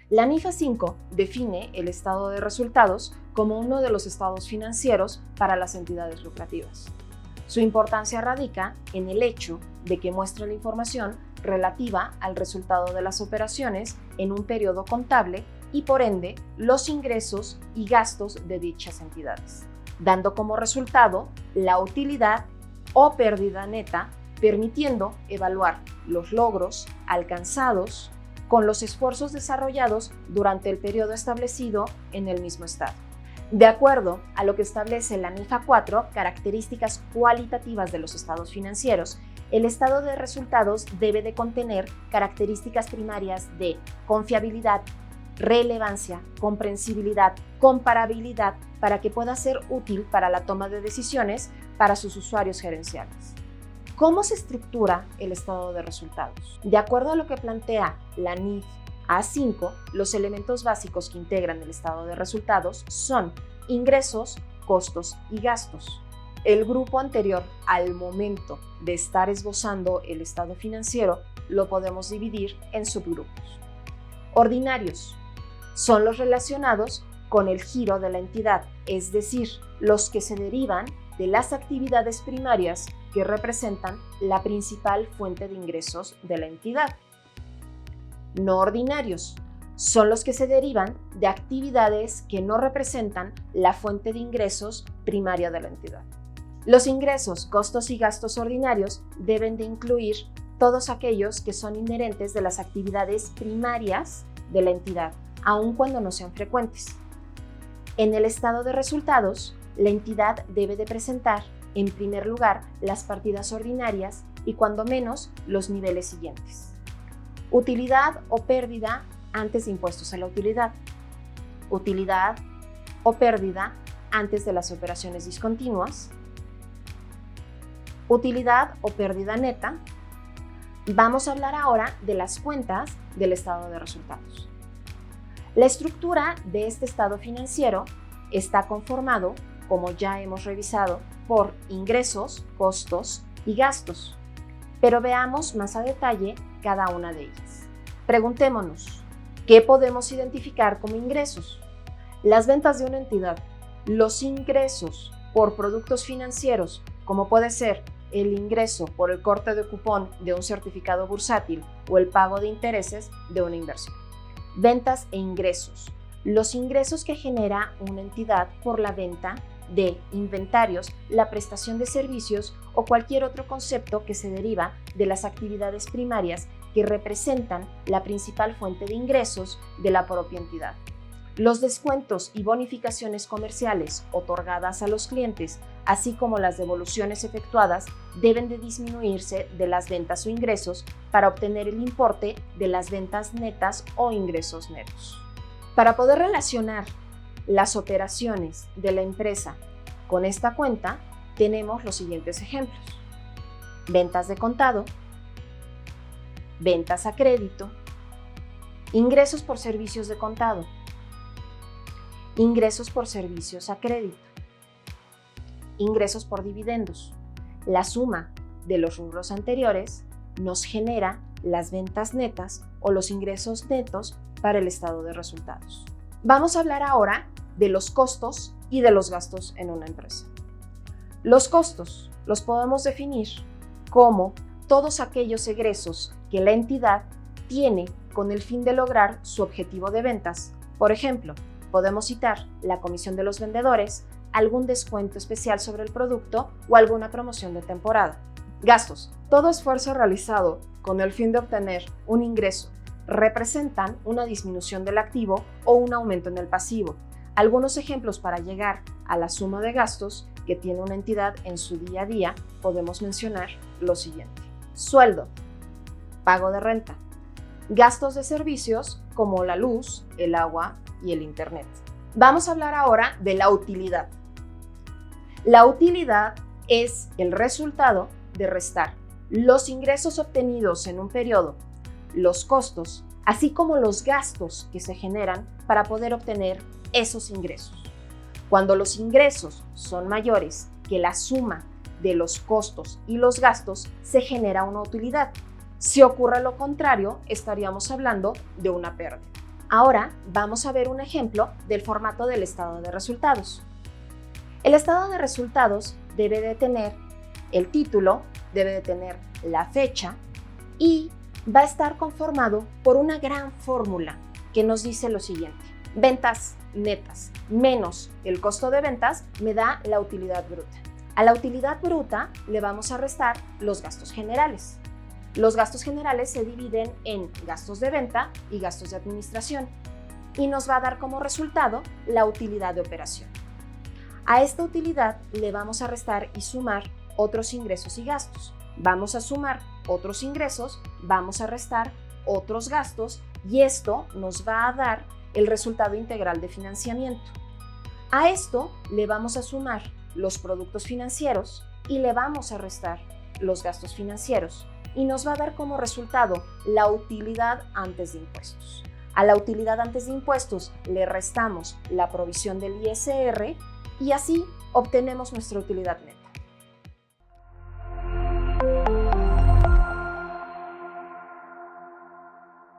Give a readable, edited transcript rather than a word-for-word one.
La NIFA 5 define el estado de resultados como uno de los estados financieros para las entidades lucrativas. Su importancia radica en el hecho de que muestra la información relativa al resultado de las operaciones en un periodo contable y, por ende, los ingresos y gastos de dichas entidades, dando como resultado la utilidad o pérdida neta, permitiendo evaluar los logros alcanzados con los esfuerzos desarrollados durante el periodo establecido en el mismo estado. De acuerdo a lo que establece la NIFA 4, características cualitativas de los estados financieros, el estado de resultados debe de contener características primarias de confiabilidad, relevancia, comprensibilidad, comparabilidad, para que pueda ser útil para la toma de decisiones para sus usuarios gerenciales. ¿Cómo se estructura el estado de resultados? De acuerdo a lo que plantea la NIF A5, los elementos básicos que integran el estado de resultados son ingresos, costos y gastos. El grupo anterior al momento de estar esbozando el estado financiero lo podemos dividir en subgrupos. Ordinarios son los relacionados con el giro de la entidad, es decir, los que se derivan de las actividades primarias que representan la principal fuente de ingresos de la entidad. No ordinarios son los que se derivan de actividades que no representan la fuente de ingresos primaria de la entidad. Los ingresos, costos y gastos ordinarios deben de incluir todos aquellos que son inherentes de las actividades primarias de la entidad, aun cuando no sean frecuentes. En el estado de resultados, la entidad debe de presentar, en primer lugar, las partidas ordinarias y, cuando menos, los niveles siguientes. Utilidad o pérdida antes de impuestos a la utilidad. Utilidad o pérdida antes de las operaciones discontinuas. Utilidad o pérdida neta. Vamos a hablar ahora de las cuentas del estado de resultados. La estructura de este estado financiero está conformado, como ya hemos revisado, por ingresos, costos y gastos. Pero veamos más a detalle cada una de ellas. Preguntémonos, ¿qué podemos identificar como ingresos? Las ventas de una entidad, los ingresos por productos financieros, como puede ser el ingreso por el corte de cupón de un certificado bursátil o el pago de intereses de una inversión. Ventas e ingresos. Los ingresos que genera una entidad por la venta de inventarios, la prestación de servicios o cualquier otro concepto que se deriva de las actividades primarias que representan la principal fuente de ingresos de la propia entidad. Los descuentos y bonificaciones comerciales otorgadas a los clientes, así como las devoluciones efectuadas, deben de disminuirse de las ventas o ingresos para obtener el importe de las ventas netas o ingresos netos. Para poder relacionar las operaciones de la empresa con esta cuenta, tenemos los siguientes ejemplos: ventas de contado, ventas a crédito, ingresos por servicios de contado, ingresos por servicios a crédito, ingresos por dividendos. La suma de los rubros anteriores nos genera las ventas netas o los ingresos netos para el estado de resultados. Vamos a hablar ahora de los costos y de los gastos en una empresa. Los costos los podemos definir como todos aquellos egresos que la entidad tiene con el fin de lograr su objetivo de ventas. Por ejemplo, podemos citar la comisión de los vendedores, algún descuento especial sobre el producto o alguna promoción de temporada. Gastos. Todo esfuerzo realizado con el fin de obtener un ingreso representan una disminución del activo o un aumento en el pasivo. Algunos ejemplos para llegar a la suma de gastos que tiene una entidad en su día a día podemos mencionar lo siguiente: sueldo, pago de renta, gastos de servicios como la luz, el agua y el internet. Vamos a hablar ahora de la utilidad. La utilidad es el resultado de restar los ingresos obtenidos en un periodo, los costos, así como los gastos que se generan para poder obtener esos ingresos. Cuando los ingresos son mayores que la suma de los costos y los gastos, se genera una utilidad. Si ocurre lo contrario, estaríamos hablando de una pérdida. Ahora vamos a ver un ejemplo del formato del estado de resultados. El estado de resultados debe de tener el título, debe de tener la fecha y va a estar conformado por una gran fórmula que nos dice lo siguiente: ventas netas menos el costo de ventas me da la utilidad bruta. A la utilidad bruta le vamos a restar los gastos generales. Los gastos generales se dividen en gastos de venta y gastos de administración y nos va a dar como resultado la utilidad de operación. A esta utilidad le vamos a restar y sumar otros ingresos y gastos. Vamos a sumar otros ingresos, vamos a restar otros gastos y esto nos va a dar el resultado integral de financiamiento. A esto le vamos a sumar los productos financieros y le vamos a restar los gastos financieros y nos va a dar como resultado la utilidad antes de impuestos. A la utilidad antes de impuestos le restamos la provisión del ISR y así obtenemos nuestra utilidad neta.